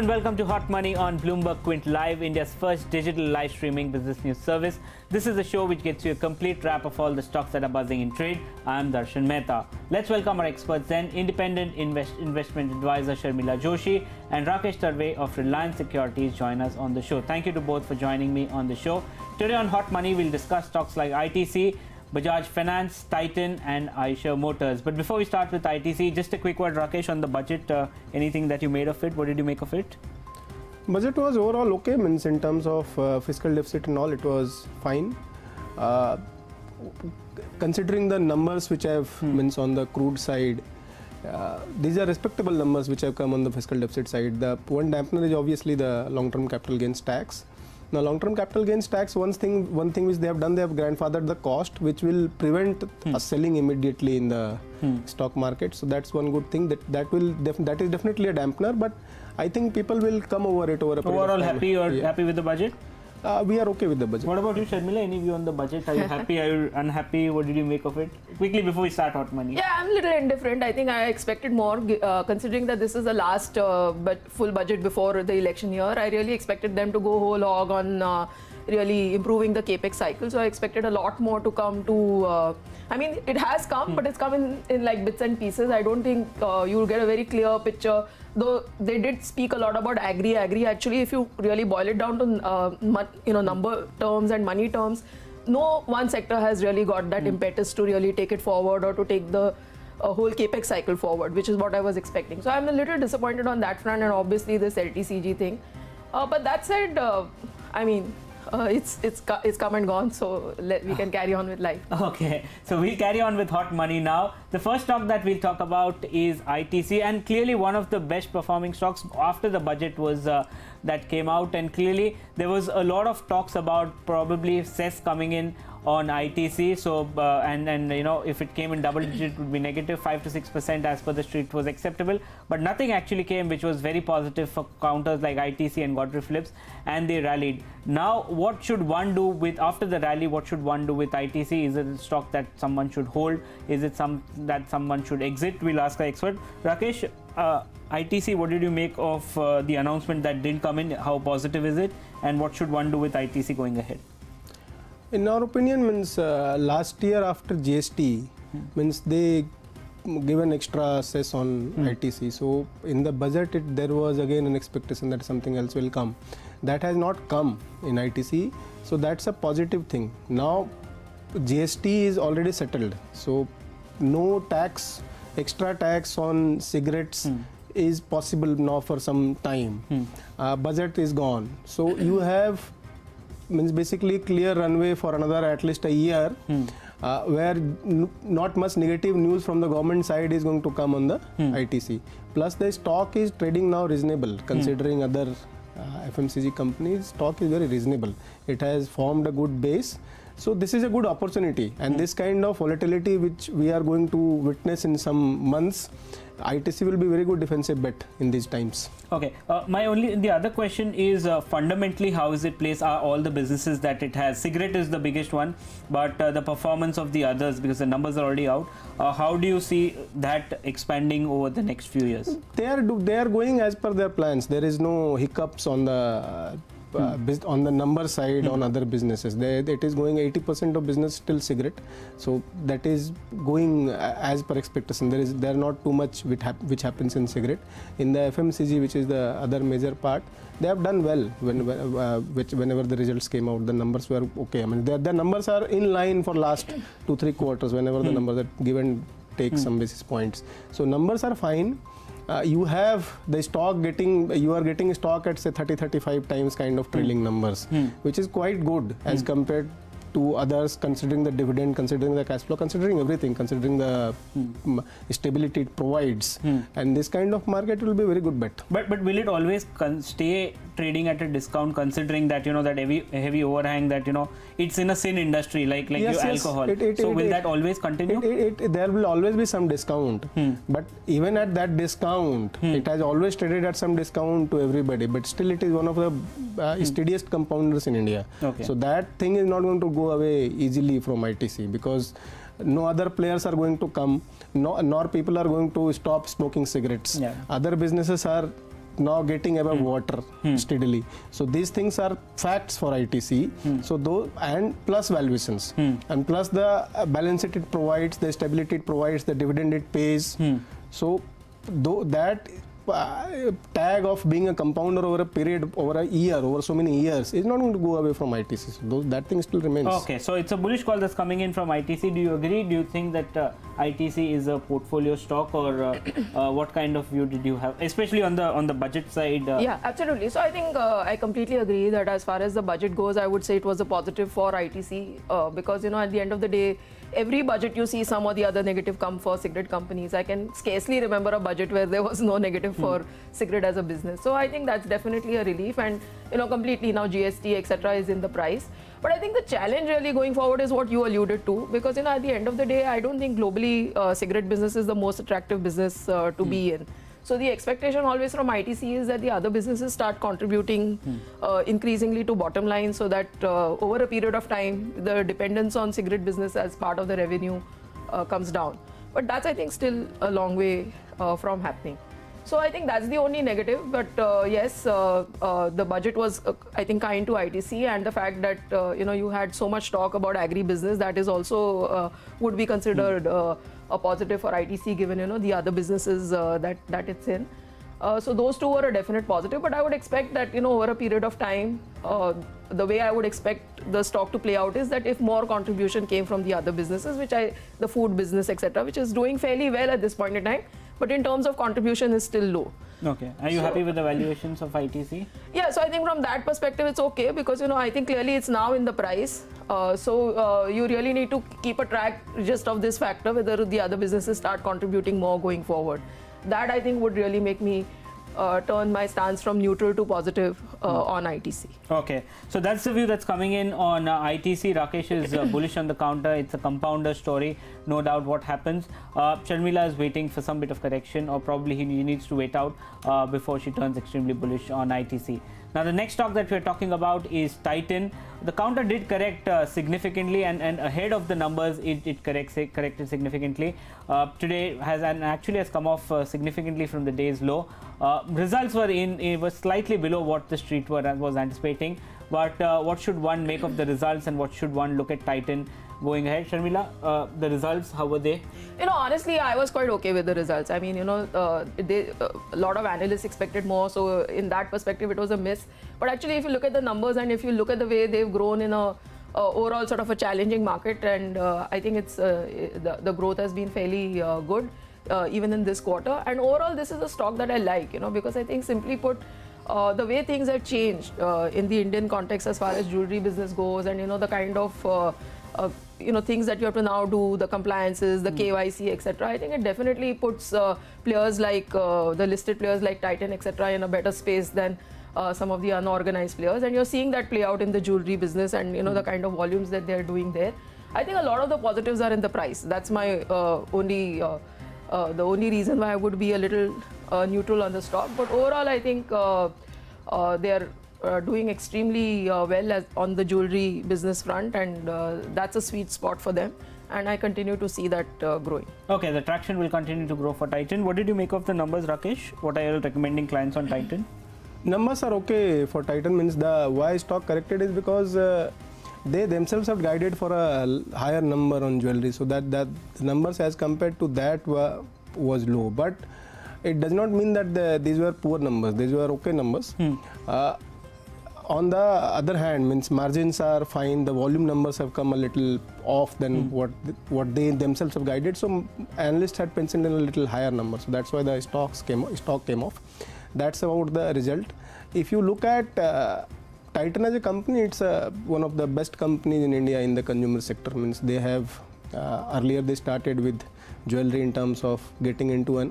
and welcome to Hot Money on Bloomberg Quint Live, India's first digital live streaming business news service. This is a show which gets you a complete wrap of all the stocks that are buzzing in trade. I'm Darshan Mehta. Let's welcome our experts then, independent investment advisor Sharmila Joshi and Rakesh Tarway of Reliance Securities join us on the show. Thank you to both for joining me on the show. Today on Hot Money, we'll discuss stocks like ITC, Bajaj Finance, Titan and Eicher Motors. But before we start with ITC, just a quick word, Rakesh, on the budget. Anything that you made of it? What did you make of it? Budget was overall okay, means in terms of fiscal deficit and all, it was fine. Considering the numbers which have means on the crude side, these are respectable numbers which have come on the fiscal deficit side. The one dampener is obviously the long-term capital gains tax. Now, long-term capital gains tax, one thing which they have done, they have grandfathered the cost, which will prevent us selling immediately in the stock market. So that's one good thing. That is definitely a dampener, but I think people will come over it over a period of time. Overall, happy or happy with the budget? We are okay with the budget. What about you, Sharmila? Any view on the budget? Are you happy? Are you unhappy? What did you make of it? Quickly before we start Hot Money. Yeah, I'm a little indifferent. I think I expected more, considering that this is the last full budget before the election year. I really expected them to go whole hog on really improving the capex cycle. So I expected a lot more to come to. I mean, it has come, but it's come in like bits and pieces. I don't think you'll get a very clear picture. Though they did speak a lot about agri. Actually, if you really boil it down to number terms and money terms, no one sector has really got that impetus to really take it forward or to take the whole capex cycle forward, which is what I was expecting. So I'm a little disappointed on that front, and obviously this LTCG thing. But that said, I mean, it's come and gone, so we can carry on with life. Okay, so we'll carry on with Hot Money now. The first stock that we'll talk about is ITC, and clearly one of the best performing stocks after the budget was that came out, and clearly there was a lot of talks about probably cess coming in on ITC. So and you know, if it came in double digit, it would be negative 5 to 6% as per the street was acceptable, but nothing actually came, which was very positive for counters like ITC and Godrej Phillips, and they rallied. Now, what should one do with after the rally? What should one do with ITC? Is it a stock that someone should hold? Is it that someone should exit? We'll ask our expert. Rakesh, ITC, what did you make of the announcement that didn't come in? How positive is it, and what should one do with ITC going ahead? In our opinion, means last year after GST, means they give an extra cess on ITC. So in the budget, there was again an expectation that something else will come. That has not come in ITC. So that's a positive thing. Now GST is already settled. So no tax, extra tax on cigarettes is possible now for some time. Budget is gone. So you have means basically clear runway for another at least a year where not much negative news from the government side is going to come on the ITC. Plus the stock is trading now reasonable considering other FMCG companies. Stock is very reasonable. It has formed a good base. So this is a good opportunity, and this kind of volatility which we are going to witness in some months, ITC will be very good defensive bet in these times. Okay, the other question is fundamentally how is it placed? Are all the businesses that it has? Cigarette is the biggest one, but the performance of the others, because the numbers are already out, how do you see that expanding over the next few years? They are going as per their plans. There is no hiccups on the on the number side on other businesses. It is going 80% of business still cigarette, so that is going as per expectation. There are not too much which happens in cigarette. In the FMCG, which is the other major part, they have done well whenever the results came out. The numbers were okay. I mean, the numbers are in line for last 2-3 quarters. Whenever the numbers are given, take some basis points. So numbers are fine. You have the stock you are getting stock at say 30-35 times kind of trailing numbers, which is quite good as compared to others, considering the dividend, considering the cash flow, considering everything, considering the stability it provides. And this kind of market will be a very good bet. But will it always stay trading at a discount, considering that that heavy overhang, that it's in a sin industry like your alcohol? So will that always continue? There will always be some discount, but even at that discount, it has always traded at some discount to everybody. But still, it is one of the steadiest compounders in India. Okay. So that thing is not going to go away easily from ITC, because no other players are going to come, nor people are going to stop smoking cigarettes. Yeah. Other businesses are now getting above water steadily. So these things are facts for ITC. So those, and plus valuations, and plus the balance sheet it provides, the stability it provides, the dividend it pays. So though that tag of being a compounder over a period, over a year, over so many years is not going to go away from ITC. So that thing still remains. Okay, so it's a bullish call that's coming in from ITC. Do you agree? Do you think that ITC is a portfolio stock, or what kind of view did you have, especially on the budget side? Yeah, absolutely. So I think I completely agree that as far as the budget goes, I would say it was a positive for ITC because, you know, at the end of the day, every budget you see some or the other negative come for cigarette companies. I can scarcely remember a budget where there was no negative for cigarette as a business. So I think that's definitely a relief, and, you know, completely now GST etc. is in the price. But I think the challenge really going forward is what you alluded to, because, you know, at the end of the day, I don't think globally cigarette business is the most attractive business to be in. So the expectation always from ITC is that the other businesses start contributing increasingly to bottom line, so that over a period of time, the dependence on cigarette business as part of the revenue comes down. But that's, I think, still a long way from happening. So I think that's the only negative. But yes, the budget was, I think, kind to ITC, and the fact that you know, you had so much talk about agri business, that is also would be considered a positive for ITC, given, you know, the other businesses that it's in. So those two were a definite positive. But I would expect that, you know, over a period of time, the way I would expect the stock to play out is that if more contribution came from the other businesses, the food business, etc., which is doing fairly well at this point in time, but in terms of contribution is still low. Okay. Are you happy with the valuations of ITC? Yeah, so I think from that perspective it's okay, because, you know, I think clearly it's now in the price. So you really need to keep a track just of this factor, whether the other businesses start contributing more going forward. That, I think, would really make me turn my stance from neutral to positive on ITC. Okay, so that's the view that's coming in on ITC. Rakesh is bullish on the counter. It's a compounder story, no doubt what happens. Sharmila is waiting for some bit of correction, or probably he needs to wait out before she turns extremely bullish on ITC. Now the next stock that we're talking about is Titan. The counter did correct significantly, and ahead of the numbers it corrected significantly. Today actually has come off significantly from the day's low. Results were slightly below what the street was anticipating. But what should one make of the results, and what should one look at Titan going ahead? Sharmila, the results, how were they? You know, honestly, I was quite okay with the results. I mean, you know, a lot of analysts expected more, so in that perspective, it was a miss. But actually, if you look at the numbers, and if you look at the way they've grown in a overall sort of a challenging market, and I think it's the growth has been fairly good, even in this quarter. And overall, this is a stock that I like, you know, because I think, simply put, the way things have changed in the Indian context as far as jewelry business goes, and, you know, the kind of you know, things that you have to now do, the compliances, the KYC, etc. I think it definitely puts players like the listed players like Titan, etc. in a better space than some of the unorganized players. And you're seeing that play out in the jewelry business, and, you know, the kind of volumes that they're doing there. I think a lot of the positives are in the price. That's my the only reason why I would be a little neutral on the stock. But overall, I think they're doing extremely well on the jewelry business front, and that's a sweet spot for them, and I continue to see that growing. Okay, the traction will continue to grow for Titan. What did you make of the numbers, Rakesh? What are you recommending clients on Titan? Numbers are okay for Titan. Means the why stock corrected is because they themselves have guided for a higher number on jewelry, so that the numbers as compared to that was low. But it does not mean that these were poor numbers. These were okay numbers. On the other hand, means margins are fine. The volume numbers have come a little off than what they themselves have guided. So analysts had penciled in a little higher number. So that's why the stock came off. That's about the result. If you look at Titan as a company, it's one of the best companies in India in the consumer sector. Means they have earlier they started with jewelry in terms of getting into a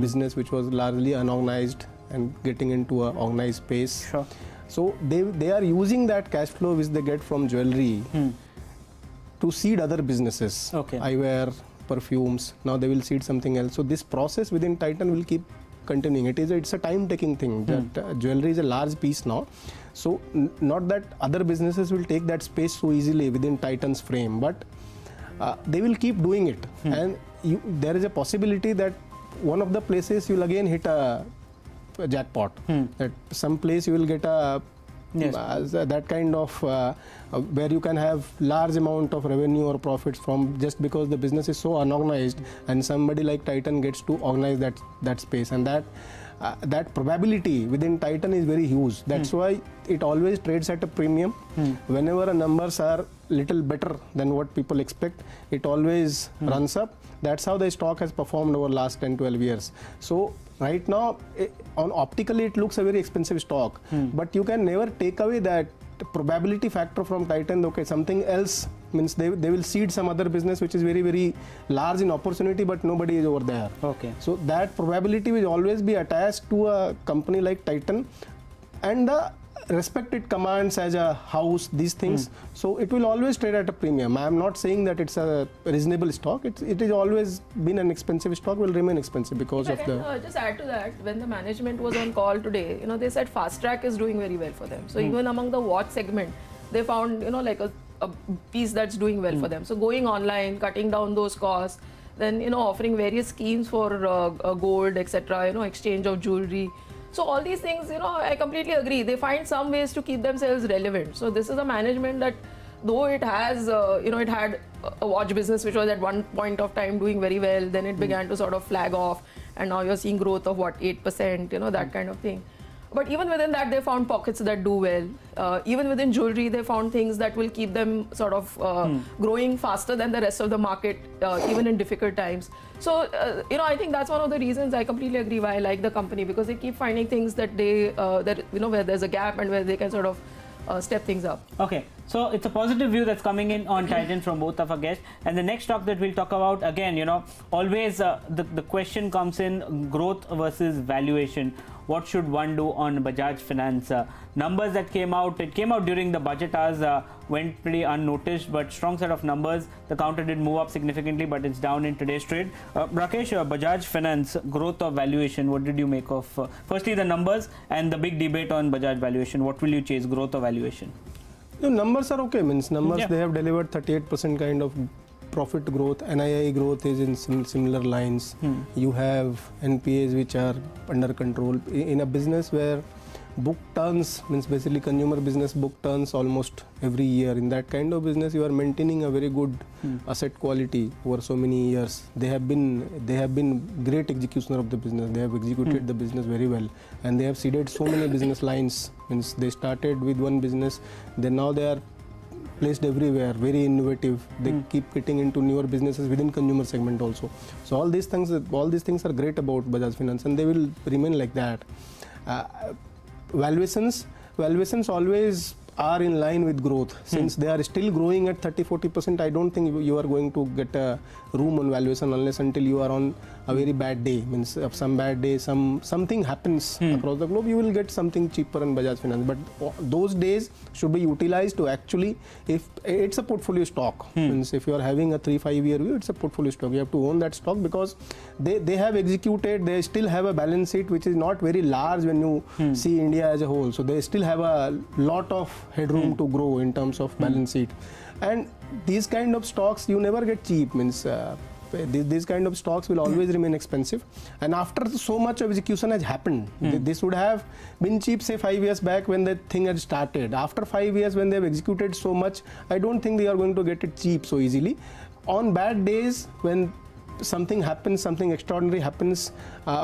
business which was largely unorganized and getting into an organized space. Sure. So they are using that cash flow which they get from jewelry to seed other businesses. Okay. Eyewear, perfumes. Now they will seed something else. So this process within Titan will keep continuing. It's a time-taking thing. That jewelry is a large piece now. So not that other businesses will take that space so easily within Titan's frame, but they will keep doing it. And there is a possibility that one of the places you'll again hit a jackpot. That some place you will get a that kind of where you can have large amount of revenue or profits from just because the business is so unorganized, and somebody like Titan gets to organize that space, and that probability within Titan is very huge. That's why it always trades at a premium. Whenever the numbers are little better than what people expect, it always runs up. That's how the stock has performed over last 10-12 years. So right now, on optically it looks a very expensive stock, but you can never take away that probability factor from Titan. Okay, something else means they will seed some other business which is very, very large in opportunity, but nobody is over there. Okay. So that probability will always be attached to a company like Titan, and the respect it commands as a house, these things. So it will always trade at a premium. I am not saying that it's a reasonable stock. It has always been an expensive stock, will remain expensive because of the... Just add to that, when the management was on call today, they said Fast Track is doing very well for them. So even among the watch segment, they found, like a piece that's doing well for them. So going online, cutting down those costs, then, offering various schemes for gold, etc., exchange of jewelry. So all these things, I completely agree. They find some ways to keep themselves relevant. So this is a management that, though it has, it had a watch business which was at one point of time doing very well, then it began to sort of flag off, and now you're seeing growth of 8%, that kind of thing. But even within that, they found pockets that do well. Even within jewelry, they found things that will keep them sort of growing faster than the rest of the market, even in difficult times. So, I think that's one of the reasons I completely agree why I like the company, because they keep finding things that they, where there's a gap and where they can sort of step things up. Okay, so it's a positive view that's coming in on Titan from both of our guests. And the next stock that we'll talk about, again, always the question comes in growth versus valuation. What should one do on Bajaj Finance? Numbers that came out, it came out during the budget hours, went pretty unnoticed, but strong set of numbers. The counter did move up significantly, but it's down in today's trade. Rakesh, Bajaj Finance, growth or valuation, what did you make of, firstly, the numbers and the big debate on Bajaj valuation? What will you chase, growth or valuation? The numbers are okay, numbers, they have delivered 38% kind of profit growth. NII growth is in similar lines. You have NPAs which are under control. In a business where book turns, basically consumer business book turns almost every year. In that kind of business, you are maintaining a very good asset quality over so many years. They have been great executioner of the business. They have executed the business very well, and they have seeded so many business lines. They started with one business, then now they are placed everywhere, very innovative. They keep getting into newer businesses within consumer segment also. So all these things are great about Bajaj Finance, and they will remain like that. Valuations always are in line with growth. Since they are still growing at 30-40%, I don't think you are going to get a room on valuation unless until you are on a very bad day. If some bad day, something happens across the globe, you will get something cheaper in Bajaj Finance. But those days should be utilized to actually, if it's a portfolio stock, if you are having a 3-5 year view, it's a portfolio stock. You have to own that stock because they have executed, they still have a balance sheet which is not very large when you see India as a whole. So they still have a lot of headroom to grow in terms of balance sheet. And these kind of stocks you never get cheap. These kind of stocks will always remain expensive, and after so much of execution has happened, this would have been cheap say 5 years back when the thing had started. After 5 years when they have executed so much, I don't think they are going to get it cheap so easily. On bad days when something happens, something extraordinary happens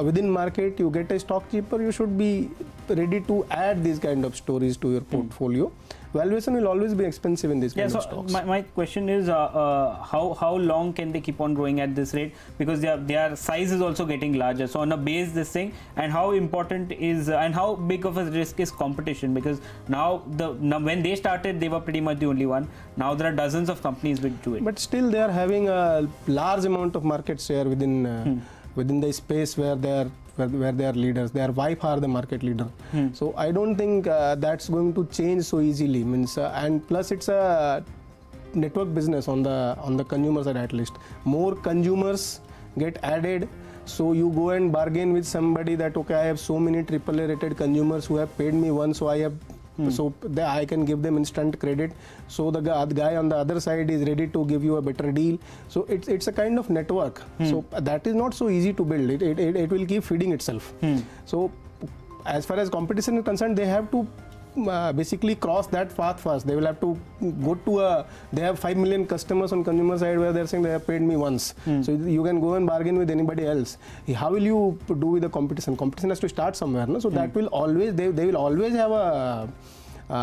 within market, you get a stock cheaper, you should be ready to add these kind of stories to your portfolio. Valuation will always be expensive in these kind of stocks. My question is how long can they keep on growing at this rate, because their size is also getting larger. So on a base this thing, and how important is and how big of a risk is competition, because now when they started they were pretty much the only one. Now there are dozens of companies which do it. But still they are having a large amount of market share within the space where they are leaders. They are by far the market leader. So I don't think that's going to change so easily. And plus it's a network business on the consumer side at least. More consumers get added. So you go and bargain with somebody that, okay, I have so many AAA rated consumers who have paid me once, so I have so I can give them instant credit. So the guy on the other side is ready to give you a better deal. So it's a kind of network. So that is not so easy to build. It will keep feeding itself. So as far as competition is concerned, they have to basically cross that path first. They will have to go to they have 5 million customers on consumer side where they're saying they have paid me once. So you can go and bargain with anybody else. How will you do with the competition? Competition has to start somewhere, no? So that will always, they will always have a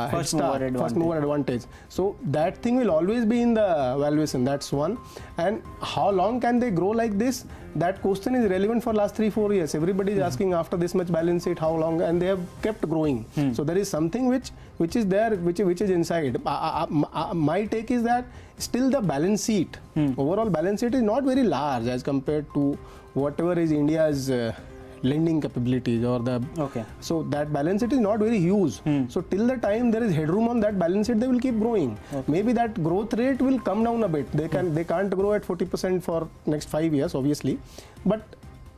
first mover advantage. So that thing will always be in the valuation. That's one. And how long can they grow like this? That question is relevant for last 3-4 years. Everybody is asking after this much balance sheet how long, and they have kept growing. So there is something which is there, which is inside. My take is that still the balance sheet, overall balance sheet is not very large as compared to whatever is India's lending capabilities or the so that balance sheet is not very huge. So till the time there is headroom on that balance sheet, they will keep growing. Maybe that growth rate will come down a bit. They can't grow at 40% for next 5 years, obviously, but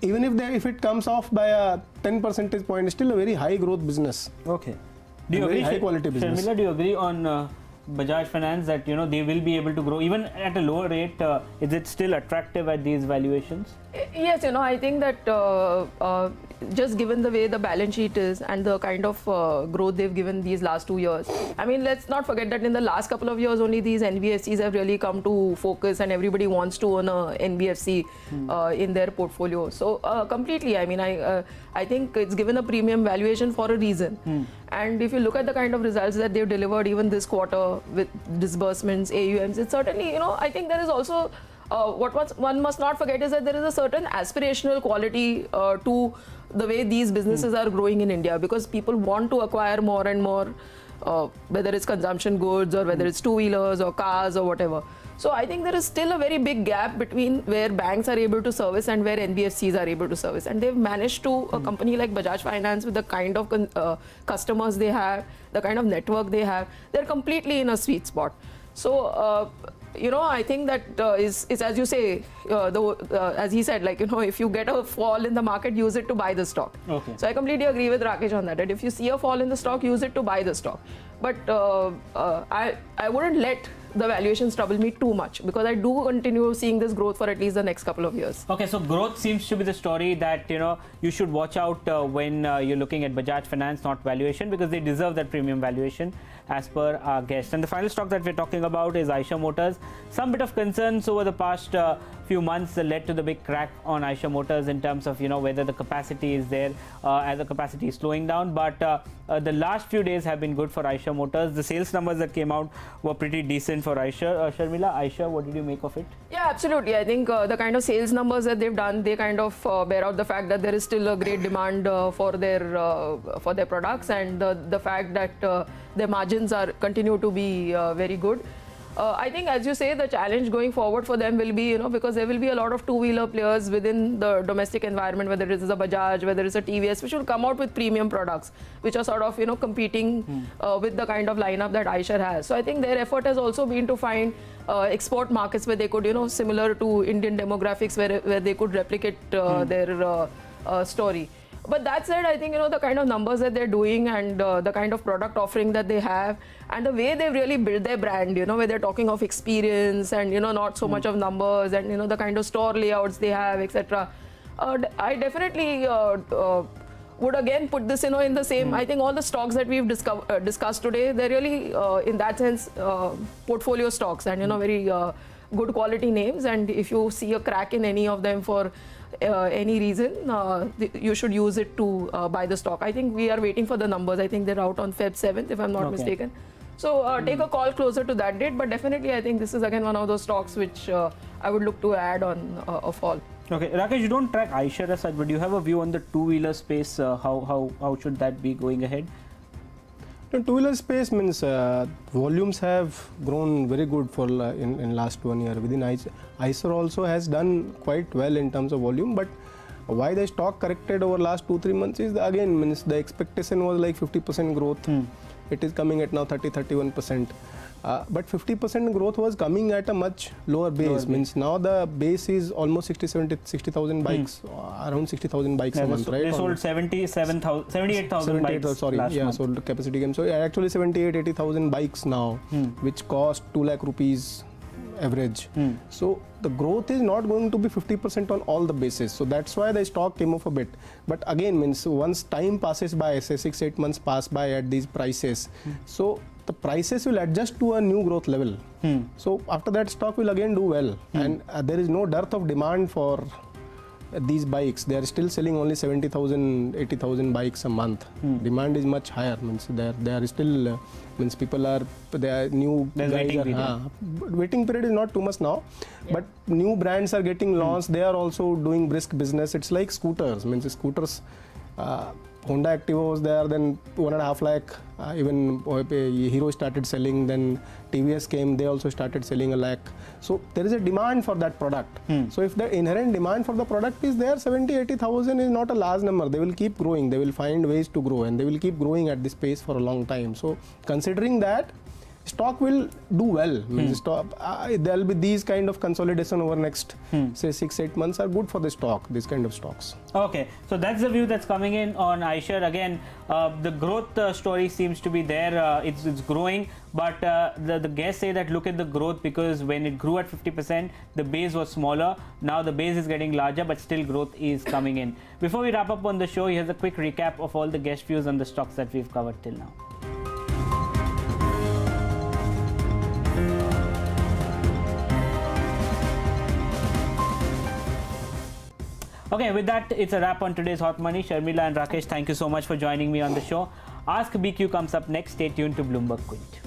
even if it comes off by a 10 percentage point, it's still a very high growth business. Do you agree, high quality business? Sharmila, do you agree on Bajaj Finance that they will be able to grow even at a lower rate? Is it still attractive at these valuations? Yes, I think that just given the way the balance sheet is and the kind of growth they've given these last 2 years, I mean, let's not forget that in the last couple of years only these NBFCs have really come to focus, and everybody wants to own a NBFC in their portfolio. So completely, I mean, I think it's given a premium valuation for a reason. And if you look at the kind of results that they've delivered even this quarter with disbursements, AUMs, it's certainly, I think there is also what one must not forget is that there is a certain aspirational quality to the way these businesses are growing in India, because people want to acquire more and more, whether it's consumption goods or whether it's two-wheelers or cars or whatever. So I think there is still a very big gap between where banks are able to service and where NBFCs are able to service. And they've managed to, a company like Bajaj Finance, with the kind of customers they have, the kind of network they have, they're completely in a sweet spot. So, I think that it's as you say, as he said, like, if you get a fall in the market, use it to buy the stock. So I completely agree with Rakesh on that if you see a fall in the stock, use it to buy the stock. But I wouldn't let the valuations trouble me too much, because I do continue seeing this growth for at least the next couple of years. Okay, so growth seems to be the story that you should watch out when you're looking at Bajaj Finance, not valuation, because they deserve that premium valuation as per our guest. And the final stock that we're talking about is Eicher Motors. Some bit of concerns over the past few months led to the big crack on Eicher Motors in terms of whether the capacity is there, as the capacity is slowing down. But the last few days have been good for Eicher Motors. The sales numbers that came out were pretty decent for Eicher. Sharmila, Eicher, what did you make of it? Yeah, absolutely. I think the kind of sales numbers that they've done, they kind of bear out the fact that there is still a great demand for their products, and the fact that their margins continue to be very good. I think, as you say, the challenge going forward for them will be, because there will be a lot of two-wheeler players within the domestic environment, whether it is a Bajaj, whether it's a TVS, which will come out with premium products, which are sort of, competing with the kind of lineup that Eicher has. So I think their effort has also been to find export markets where they could, similar to Indian demographics, where they could replicate their story. But that said, I think, the kind of numbers that they're doing and the kind of product offering that they have and the way they've really built their brand, where they're talking of experience and, not so much of numbers and, the kind of store layouts they have, etc. I definitely would again put this, in the same, I think all the stocks that we've discussed today, they're really, in that sense, portfolio stocks and, very good quality names. And if you see a crack in any of them for any reason, you should use it to buy the stock. I think we are waiting for the numbers. I think they're out on Feb 7th, if I'm not mistaken. So take a call closer to that date. But definitely, I think this is again one of those stocks which I would look to add on a fall. Okay, Rakesh, you don't track Eicher as such, but do you have a view on the two-wheeler space? How should that be going ahead? The two-wheeler space means volumes have grown very good for in last 1 year. Within Eicher also has done quite well in terms of volume, but why the stock corrected over last 2-3 months is again means the expectation was like 50% growth. It is coming at now 30-31%. But 50% growth was coming at a much lower base. Means now the base is almost 60,000 bikes, around 60,000 bikes a month, right? They sold 78,000 bikes last month. So the capacity came. So actually 78-80,000 bikes now, which cost 2 lakh rupees average. So the growth is not going to be 50% on all the bases. So that's why the stock came off a bit. But again, means once time passes by, say 6-8 months pass by at these prices, so the prices will adjust to a new growth level. So after that, stock will again do well. And there is no dearth of demand for these bikes. They are still selling only 70,000, 80,000 bikes a month. Demand is much higher. Means they are still means people are new There's guys waiting are, period. waiting period is not too much now, but new brands are getting launched. They are also doing brisk business. It's like scooters. Means scooters. Honda Activa was there, then 1.5 lakh. Even Hero started selling. Then TVS came, they also started selling 1 lakh. So there is a demand for that product. So if the inherent demand for the product is there, 70,000-80,000 is not a large number. They will keep growing. They will find ways to grow, and they will keep growing at this pace for a long time. So considering that, stock will do well. Means stock, there will be these kind of consolidation over next say 6-8 months are good for the stock, these kind of stocks. Okay, so that's the view that's coming in on Eicher. Again, the growth story seems to be there. It's growing, but the guests say that look at the growth, because when it grew at 50%, the base was smaller. Now the base is getting larger, but still growth is coming in. Before we wrap up on the show, here's a quick recap of all the guest views on the stocks that we've covered till now. Okay, with that, it's a wrap on today's Hot Money. Sharmila and Rakesh, thank you so much for joining me on the show. Ask BQ comes up next. Stay tuned to Bloomberg Quint.